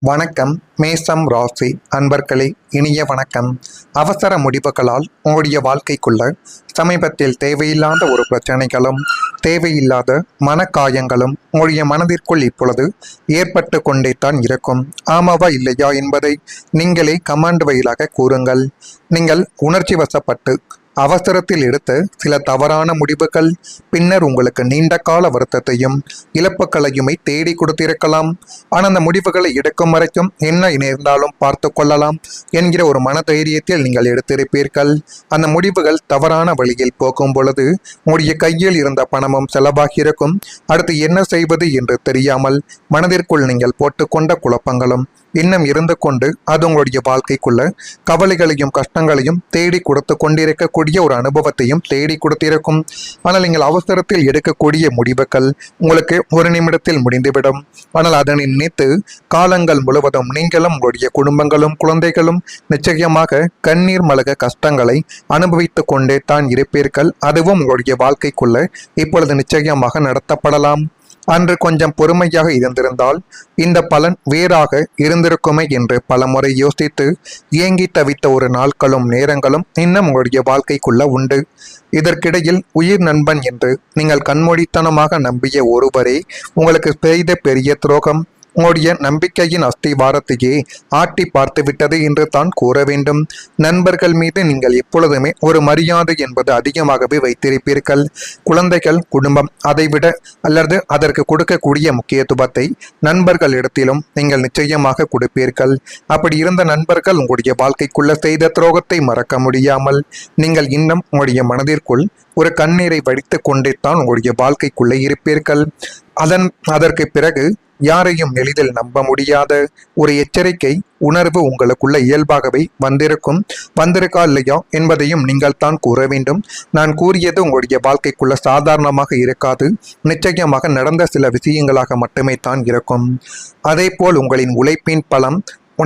வணக்கம். மேசம் ராசி அன்பர்களே, இனிய வணக்கம். அவசர முடிவுகளால் உங்களுடைய வாழ்க்கைக்குள்ள சமீபத்தில் தேவையில்லாத ஒரு பிரச்சனைகளும் தேவையில்லாத மனக்காயங்களும் உங்களுடைய மனதிற்குள் இப்பொழுது ஏற்பட்டு கொண்டே தான் இருக்கும். ஆமாவா இல்லையா என்பதை நீங்களே கமாண்ட் வழியாக கூறுங்கள். நீங்கள் உணர்ச்சி வசப்பட்டு அவசரத்தில் எடுத்த சில தவறான முடிவுகள் பின்னர் உங்களுக்கு நீண்ட கால வருத்தத்தையும் இழப்புகளையுமே தேடி கொடுத்திருக்கலாம். ஆனால் அந்த முடிவுகளை எடுக்கும் வரைக்கும் என்ன நேர்ந்தாலும் பார்த்து கொள்ளலாம் என்கிற ஒரு மனதைரியத்தில் நீங்கள் எடுத்திருப்பீர்கள். அந்த முடிவுகள் தவறான வழியில் போகும் பொழுது உங்களுடைய கையில் இருந்த பணமும் செலவாகி இருக்கும். அடுத்து என்ன செய்வது என்று தெரியாமல் மனதிற்குள் நீங்கள் போட்டுக்கொண்ட குழப்பங்களும் இன்னும் இருந்து கொண்டு அது உங்களுடைய வாழ்க்கைக்குள்ள கவலைகளையும் கஷ்டங்களையும் தேடி கொடுத்து கொண்டிருக்கக்கூடிய ஒரு அனுபவத்தையும் தேடி கொடுத்திருக்கும். ஆனால் நீங்கள் அவசரத்தில் எடுக்கக்கூடிய முடிவுகள் உங்களுக்கு ஒரு நிமிடத்தில் முடிந்துவிடும். ஆனால் அதனை நினைத்து காலங்கள் முழுவதும் நீங்களும் உங்களுடைய குடும்பங்களும் குழந்தைகளும் நிச்சயமாக கண்ணீர் மல்க கஷ்டங்களை அனுபவித்து கொண்டே தான் இருப்பீர்கள். அதுவும் உங்களுடைய வாழ்க்கைக்குள்ள இப்பொழுது நிச்சயமாக நடத்தப்படலாம். அன்று கொஞ்சம் பொறுமையாக இருந்திருந்தால் இந்த பலன் வேறாக இருந்திருக்குமே என்று பலமுறை யோசித்து ஏங்கி தவித்த ஒரு நாட்களும் நேரங்களும் இன்னும் உங்களுடைய வாழ்க்கைக்குள்ள உண்டு. இதற்கிடையில் உயிர் நண்பன் என்று நீங்கள் கண்மூடித்தனமாக நம்பிய ஒருவரே உங்களுக்கு செய்த பெரிய துரோகம் உங்களுடைய நம்பிக்கையின் அஸ்திவாரத்தையே ஆட்டி பார்த்து விட்டது என்று தான் கூற வேண்டும். நண்பர்கள் மீது நீங்கள் எப்பொழுதுமே ஒரு மரியாதை என்பது அதிகமாகவே வைத்திருப்பீர்கள். குழந்தைகள், குடும்பம், அதைவிட அல்லது அதற்கு கொடுக்கக்கூடிய முக்கியத்துவத்தை நண்பர்களிடத்திலும் நீங்கள் நிச்சயமாக கொடுப்பீர்கள். அப்படி இருந்த நண்பர்கள் உங்களுடைய வாழ்க்கைக்குள்ள செய்த துரோகத்தை மறக்க முடியாமல் நீங்கள் இன்னும் உங்களுடைய மனதிற்குள் ஒரு கண்ணீரை வடித்து கொண்டே தான் உங்களுடைய வாழ்க்கைக்குள்ளே இருப்பீர்கள். அதற்கு பிறகு யாரையும் எளிதில் நம்ப முடியாத ஒரு எச்சரிக்கை உணர்வு உங்களுக்குள்ள இயல்பாகவே வந்திருக்கா இல்லையா என்பதையும் நீங்கள் தான் கூற வேண்டும். நான் கூறியது உங்களுடைய வாழ்க்கைக்குள்ள சாதாரணமாக இருக்காது. நிச்சயமாக நடந்த சில விஷயங்களாக மட்டுமே தான் இருக்கும். அதே போல் உங்களின் உழைப்பின் பலம்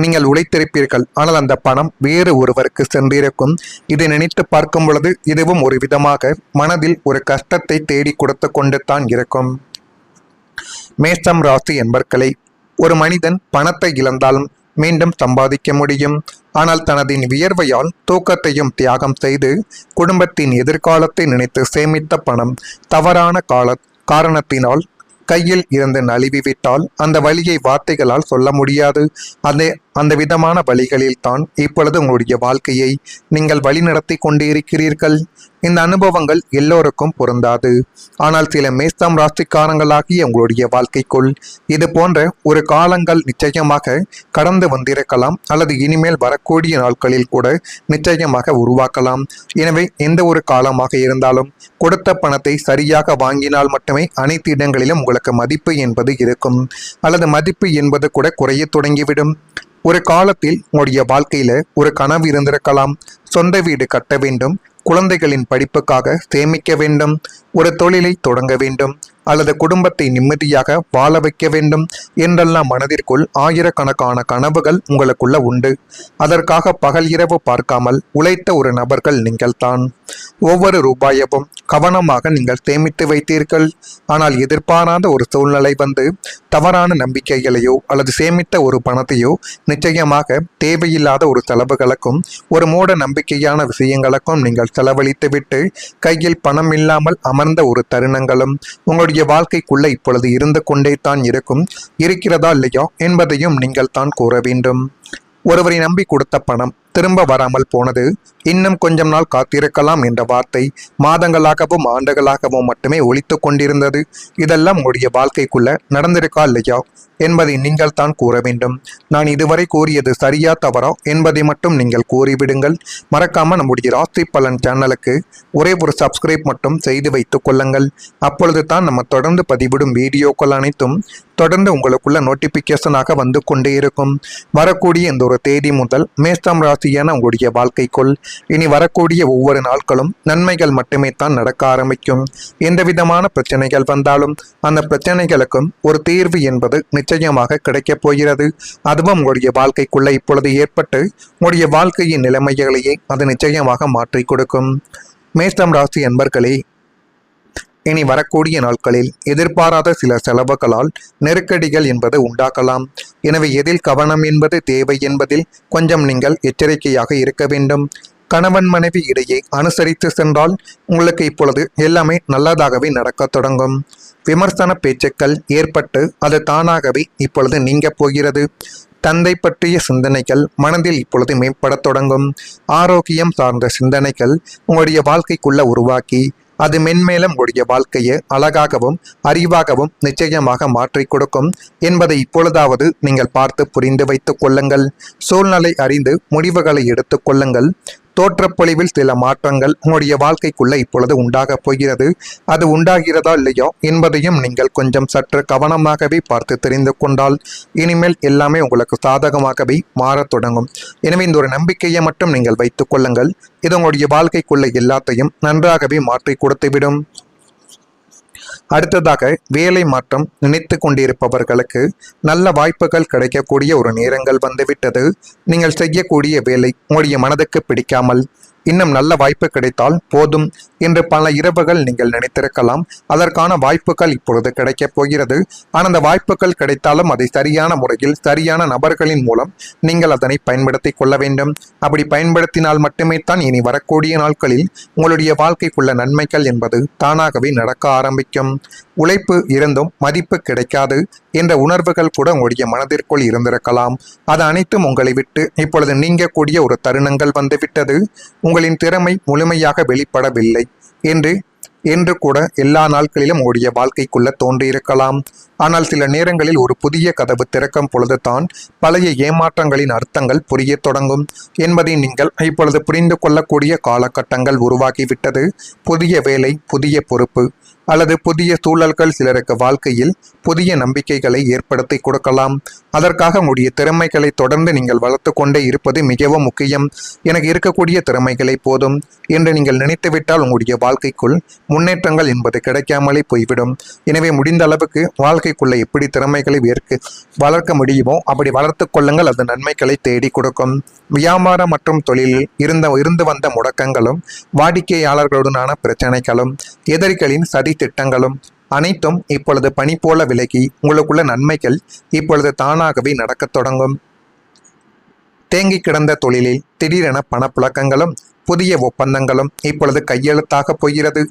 நீங்கள் உழைத்திருப்பீர்கள். ஆனால் அந்த பணம் வேறு ஒருவருக்கு சென்றிருக்கும். இதை நினைத்து பார்க்கும் பொழுது இதுவும் ஒரு விதமாக மனதில் ஒரு கஷ்டத்தை தேடி கொடுத்து கொண்டு தான் இருக்கும். மேசம் ராசி என்பர்களே, ஒரு மனிதன் பணத்தை இழந்தாலும் மீண்டும் சம்பாதிக்க முடியும். ஆனால் தனது வியர்வையால் தூக்கத்தையும் தியாகம் செய்து குடும்பத்தின் எதிர்காலத்தை நினைத்து சேமித்த பணம் தவறான காரணத்தினால் கையில் இருந்து நழுவிவிட்டால் அந்த வழியை வார்த்தைகளால் சொல்ல முடியாது. அந்த விதமான வழிகளில் தான் இப்பொழுது உங்களுடைய வாழ்க்கையை நீங்கள் வழிநடத்தி கொண்டிருக்கிறீர்கள். இந்த அனுபவங்கள் எல்லோருக்கும் பொருந்தாது. ஆனால் சில மேசம் ராசிக்காரங்களாகிய உங்களுடைய வாழ்க்கைக்குள் இது போன்ற ஒரு காலங்கள் நிச்சயமாக கடந்து வந்திருக்கலாம். அல்லது இனிமேல் வரக்கூடிய நாட்களில் கூட நிச்சயமாக உருவாக்கலாம். எனவே எந்த ஒரு காலமாக இருந்தாலும் கொடுத்த பணத்தை சரியாக வாங்கினால் மட்டுமே அனைத்து இடங்களிலும் உங்களுக்கு மதிப்பு என்பது இருக்கும். அல்லது மதிப்பு என்பது கூட குறைய தொடங்கிவிடும். ஒரு காலத்தில் உங்களுடைய வாழ்க்கையில ஒரு கனவு இருந்திருக்கலாம். சொந்த வீடு கட்ட வேண்டும், குழந்தைகளின் படிப்புக்காக சேமிக்க வேண்டும், ஒரு தொழிலை தொடங்க வேண்டும், அல்லது குடும்பத்தை நிம்மதியாக வாழ வைக்க வேண்டும் என்றெல்லாம் மனதிற்குள் ஆயிரக்கணக்கான கனவுகள் உங்களுக்குள்ள உண்டு. அதற்காக பகல் இரவு பார்க்காமல் உழைத்த ஒரு நபர்கள் நீங்கள் தான். ஒவ்வொரு ரூபாயவும் கவனமாக நீங்கள் சேமித்து வைத்தீர்கள். ஆனால் எதிர்பாராத ஒரு சூழ்நிலை வந்து தவறான நம்பிக்கைகளையோ அல்லது சேமித்த ஒரு பணத்தையோ நிச்சயமாக தேவையில்லாத ஒரு செலவுகளுக்கும் ஒரு மூட நம்பிக்கையான விஷயங்களுக்கும் நீங்கள் செலவழித்து விட்டு கையில் பணம் இல்லாமல் அமர்ந்த ஒரு தருணங்களும் உங்களுடைய வாழ்க்கைக்குள்ள இப்பொழுது இருந்து கொண்டே தான் இருக்கிறதா இல்லையா என்பதையும் நீங்கள் தான் கூற வேண்டும். ஒருவரை நம்பி கொடுத்த பணம் திரும்ப வராமல் போனது, இன்னும் கொஞ்சம் நாள் காத்திருக்கலாம் என்ற வார்த்தை மாதங்களாகவும் ஆண்டுகளாகவும் மட்டுமே ஒலித்து கொண்டிருந்தது. இதெல்லாம் உங்களுடைய வாழ்க்கைக்குள்ள நடந்திருக்கா இல்லையா என்பதை நீங்கள் தான் கூற வேண்டும். நான் இதுவரை கூறியது சரியா தவறா என்பதை மட்டும் நீங்கள் கூறிவிடுங்கள். மறக்காம நம்முடைய ராசி பலன் சேனலுக்கு ஒரே ஒரு சப்ஸ்கிரைப் மட்டும் செய்து வைத்துக் கொள்ளுங்கள். அப்பொழுது தான் நம்ம தொடர்ந்து பதிவிடும் வீடியோக்கள் அனைத்தும் தொடர்ந்து உங்களுக்குள்ள நோட்டிபிகேஷனாக வந்து கொண்டே இருக்கும். வரக்கூடிய இந்த ஒரு தேதி முதல் மேசம் ராசியான உங்களுடைய வாழ்க்கைக்குள் இனி வரக்கூடிய ஒவ்வொரு நாட்களும் நன்மைகள் மட்டுமே தான் நடக்க ஆரம்பிக்கும். எந்த விதமான பிரச்சனைகள் வந்தாலும் அந்த பிரச்சனைகளுக்கும் ஒரு தீர்வு என்பது நிச்சயமாக கிடைக்கப் போகிறது. அதுவும் உங்களுடைய வாழ்க்கைக்குள்ள இப்பொழுது ஏற்பட்டு உங்களுடைய வாழ்க்கையின் நிலைமைகளையே அது நிச்சயமாக மாற்றி கொடுக்கும். மேசம் ராசி அன்பர்களே, இனி வரக்கூடிய நாட்களில் எதிர்பாராத சில செலவுகளால் நெருக்கடிகள் என்பது உண்டாகலாம். எனவே எதில் கவனம் என்பது தேவை என்பதில் கொஞ்சம் நீங்கள் எச்சரிக்கையாக இருக்க வேண்டும். கணவன் மனைவி இடையே அனுசரித்து சென்றால் உங்களுக்கு இப்பொழுது எல்லாமே நல்லதாகவே நடக்க தொடங்கும். விமர்சன பேச்சுக்கள் ஏற்பட்டு அது தானாகவே இப்பொழுது நீங்க போகிறது. தந்தை பற்றிய சிந்தனைகள் மனதில் இப்பொழுது மேம்படத் தொடங்கும். ஆரோக்கியம் சார்ந்த சிந்தனைகள் உங்களுடைய வாழ்க்கைக்குள்ள உருவாக்கி அது மென்மேலும் உடைய வாழ்க்கையை அழகாகவும் அறிவாகவும் நிச்சயமாக மாற்றி கொடுக்கும் என்பதை இப்பொழுதாவது நீங்கள் பார்த்து புரிந்து வைத்துக் கொள்ளுங்கள். சூழ்நிலை அறிந்து முடிவுகளை எடுத்துக் கொள்ளுங்கள். தோற்றப்பொழிவில் சில மாற்றங்கள் உங்களுடைய வாழ்க்கைக்குள்ள இப்பொழுது உண்டாகப் போகிறது. அது உண்டாகிறதா இல்லையோ என்பதையும் நீங்கள் கொஞ்சம் சற்று கவனமாகவே பார்த்து தெரிந்து கொண்டால் இனிமேல் எல்லாமே உங்களுக்கு சாதகமாகவே மாறத் தொடங்கும். எனவே இந்த ஒரு நம்பிக்கையை மட்டும் நீங்கள் வைத்துக் கொள்ளுங்கள். இது உங்களுடைய வாழ்க்கைக்குள்ள எல்லாத்தையும் நன்றாகவே மாற்றி கொடுத்துவிடும். அடுத்ததாக வேலை மாற்றம் நினைத்து கொண்டிருப்பவர்களுக்கு நல்ல வாய்ப்புகள் கிடைக்கக்கூடிய ஒரு நேரங்கள் வந்துவிட்டது. நீங்கள் செய்யக்கூடிய வேலை உங்களுடைய மனதுக்கு பிடிக்காமல் இன்னும் நல்ல வாய்ப்பு கிடைத்தால் போதும் என்று பல இரவுகள் நீங்கள் நினைத்திருக்கலாம். அதற்கான வாய்ப்புகள் இப்பொழுது கிடைக்கப் போகிறது. ஆனால் அந்த வாய்ப்புகள் கிடைத்தாலும் அதை சரியான முறையில் சரியான நபர்களின் மூலம் நீங்கள் அதனை பயன்படுத்தி கொள்ள வேண்டும். அப்படி பயன்படுத்தினால் மட்டுமே தான் இனி வரக்கூடிய நாட்களில் உங்களுடைய வாழ்க்கைக்குள்ள நன்மைகள் என்பது தானாகவே நடக்க ஆரம்பிக்கும். உழைப்பு இருந்தும் மதிப்பு கிடைக்காது என்ற உணர்வுகள் கூட உங்களுடைய மனதிற்குள் இருந்திருக்கலாம். அது அனைத்தும் உங்களை விட்டு இப்பொழுது நீங்கக்கூடிய ஒரு தருணங்கள் வந்துவிட்டது. உங்களின் திறமை முழுமையாக வெளிப்படவில்லை என்று கூட எல்லா நாட்களிலும் உங்களுடைய வாழ்க்கைக்குள்ள தோன்றியிருக்கலாம். ஆனால் சில நேரங்களில் ஒரு புதிய கதவு திறக்கும் பொழுதுதான் பழைய ஏமாற்றங்களின் அர்த்தங்கள் புரிய தொடங்கும் என்பதை நீங்கள் இப்பொழுது புரிந்து கொள்ளக்கூடிய காலகட்டங்கள் உருவாகிவிட்டது. புதிய வேலை, புதிய பொறுப்பு அல்லது புதிய சூழல்கள் சிலருக்கு வாழ்க்கையில் புதிய நம்பிக்கைகளை ஏற்படுத்தி கொடுக்கலாம். அதற்காக உங்களுடைய திறமைகளை தொடர்ந்து நீங்கள் வளர்த்து கொண்டே இருப்பது மிகவும் முக்கியம். எனக்கு இருக்கக்கூடிய திறமைகளை போதும் என்று நீங்கள் நினைத்துவிட்டால் உங்களுடைய வாழ்க்கைக்குள் முன்னேற்றங்கள் என்பது கிடைக்காமலே போய்விடும். எனவே முடிந்த அளவுக்கு வாழ்க்கைக்குள்ள எப்படி திறமைகளை வளர்க்க முடியுமோ அப்படி வளர்த்து கொள்ளுங்கள். அது நன்மைகளை தேடி கொடுக்கும். வியாபாரம் மற்றும் தொழிலில் இருந்து வந்த முடக்கங்களும் வாடிக்கையாளர்களுடனான பிரச்சனைகளும் எதிரிகளின் சதி திட்டங்களும் அனைத்தும் இப்பொழுது பனி போல விலகி உங்களுக்குள்ள நன்மைகள் இப்பொழுது தானாகவே நடக்கத் தொடங்கும். தேங்கி கிடந்த தொழிலில் திடீரென பணப்புழக்கங்களும் புதிய ஒப்பந்தங்களும் இப்பொழுது கையெழுத்தாக போகிறது.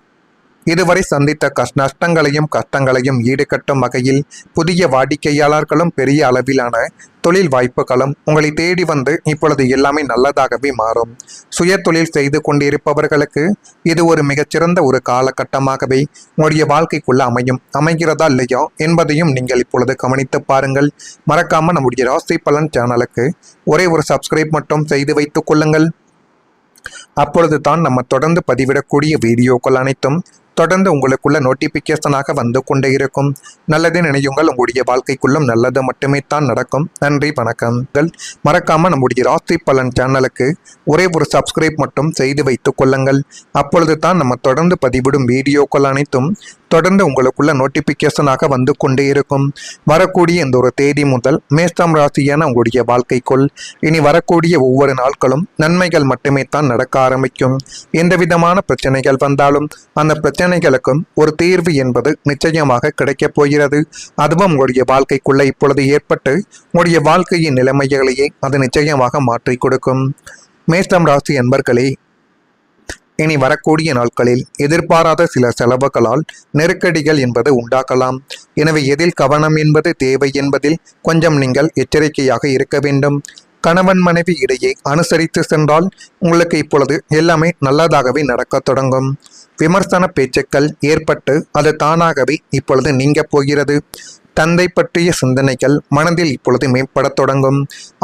இதுவரை சந்தித்த நஷ்டங்களையும் கஷ்டங்களையும் ஈடுகட்டும் வகையில் புதிய வாடிக்கையாளர்களும் பெரிய அளவிலான தொழில் வாய்ப்புகளும் உங்களை தேடி வந்து இப்பொழுது எல்லாமே நல்லதாகவே மாறும். சுய தொழில் செய்து கொண்டிருப்பவர்களுக்கு இது ஒரு மிகச்சிறந்த ஒரு காலகட்டமாகவே உங்களுடைய வாழ்க்கைக்குள்ள அமைகிறதா இல்லையோ என்பதையும் நீங்கள் இப்பொழுது கவனித்து பாருங்கள். மறக்காம நம்முடைய ராசி பலன் சேனலுக்கு ஒரே ஒரு சப்ஸ்கிரைப் மட்டும் செய்து வைத்துக் கொள்ளுங்கள். அப்பொழுது தான் நம்ம தொடர்ந்து பதிவிடக்கூடிய வீடியோக்கள் அனைத்தும் தொடர்ந்து உங்களுக்குள்ள நோட்டிபிகேஷனாக வந்து கொண்டே இருக்கும். நல்லதே நினையுங்கள். உங்களுடைய வாழ்க்கைக்குள்ளும் நல்லது மட்டுமே தான் நடக்கும். நன்றி, வணக்கங்கள். மறக்காம நம்முடைய ராசி பலன் சேனலுக்கு ஒரே ஒரு சப்ஸ்கிரைப் மட்டும் செய்து வைத்துக் கொள்ளுங்கள். அப்பொழுது தான் நம்ம தொடர்ந்து பதிவிடும் வீடியோக்கள் அனைத்தும் தொடர்ந்து உங்களுக்குள்ள நோட்டிபிகேஷனாக வந்து கொண்டே இருக்கும். வரக்கூடிய இந்த ஒரு தேதி முதல் மேஷம் ராசியான உங்களுடைய வாழ்க்கைக்குள் இனி வரக்கூடிய ஒவ்வொரு நாட்களும் நன்மைகள் மட்டுமே தான் நடக்க ஆரம்பிக்கும். எந்த விதமான பிரச்சனைகள் வந்தாலும் அந்த பிரச்சனைகளுக்கும் ஒரு தீர்வு என்பது நிச்சயமாக கிடைக்கப் போகிறது. அதுவும் உங்களுடைய வாழ்க்கைக்குள்ள இப்பொழுது ஏற்பட்டு உங்களுடைய வாழ்க்கையின் நிலைமைகளையே அது நிச்சயமாக மாற்றி கொடுக்கும். மேஷம் ராசி என்பர்களே, இனி வரக்கூடிய நாட்களில் எதிர்பாராத சில செலவுகளால் நெருக்கடிகள் என்பது உண்டாகலாம். எனவே எதில் கவனம் என்பது தேவை என்பதில் கொஞ்சம் நீங்கள் எச்சரிக்கையாக இருக்க வேண்டும். கணவன் மனைவி இடையே அனுசரித்து சென்றால் உங்களுக்கு இப்பொழுது எல்லாமே நல்லதாகவே நடக்க தொடங்கும். விமர்சன பேச்சுக்கள் ஏற்பட்டு அது தானாகவே இப்பொழுது நீங்க போகிறது. தந்தை பற்றிய சிந்தனைகள் மனதில் இப்பொழுது மேம்படத் தொடங்கும்.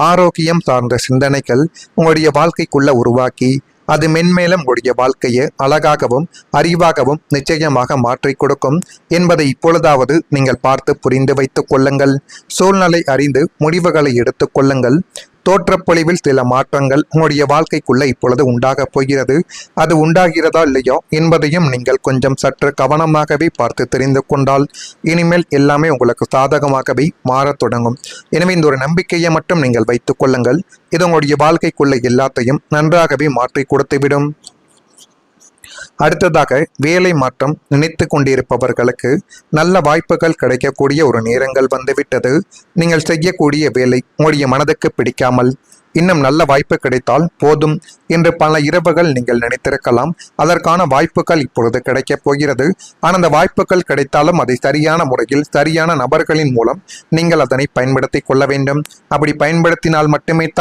ஆரோக்கியம் சார்ந்த சிந்தனைகள் உங்களுடைய வாழ்க்கைக்குள்ள உருவாக்கி அது மென்மேலும் உடைய வாழ்க்கையை அழகாகவும் அறிவாகவும் நிச்சயமாக மாற்றி கொடுக்கும் என்பதை இப்பொழுதாவது நீங்கள் பார்த்து புரிந்து வைத்துக் கொள்ளுங்கள். சூழ்நிலை அறிந்து முடிவுகளை எடுத்துக் கொள்ளுங்கள். தோற்றப்பொழிவில் சில மாற்றங்கள் உங்களுடைய வாழ்க்கைக்குள்ள இப்பொழுது உண்டாகப் போகிறது. அது உண்டாகிறதா இல்லையோ என்பதையும் நீங்கள் கொஞ்சம் சற்று கவனமாகவே பார்த்து தெரிந்து கொண்டால் இனிமேல் எல்லாமே உங்களுக்கு சாதகமாகவே மாறத் தொடங்கும். எனவே இந்த ஒரு நம்பிக்கையை மட்டும் நீங்கள் வைத்துக் கொள்ளுங்கள். இது உங்களுடைய வாழ்க்கைக்குள்ள எல்லாத்தையும் நன்றாகவே மாற்றி கொடுத்துவிடும். அடுத்ததாக வேலை மாற்றம் நினைத்து கொண்டிருப்பவர்களுக்கு நல்ல வாய்ப்புகள் கிடைக்கக்கூடிய ஒரு நேரங்கள் வந்துவிட்டது. நீங்கள் செய்யக்கூடிய வேலை உங்களுடைய மனதுக்கு பிடிக்காமல் இன்னும் நல்ல வாய்ப்பு கிடைத்தால் போதும் என்று பல இரவுகள் நீங்கள் நினைத்திருக்கலாம். அதற்கான வாய்ப்புகள் இப்பொழுது கிடைக்கப் போகிறது. ஆனால் அந்த வாய்ப்புகள் கிடைத்தாலும் அதை சரியான முறையில் சரியான நபர்களின் மூலம் நீங்கள் அதனை பயன்படுத்தி கொள்ள வேண்டும். அப்படி பயன்படுத்தினால் மட்டுமே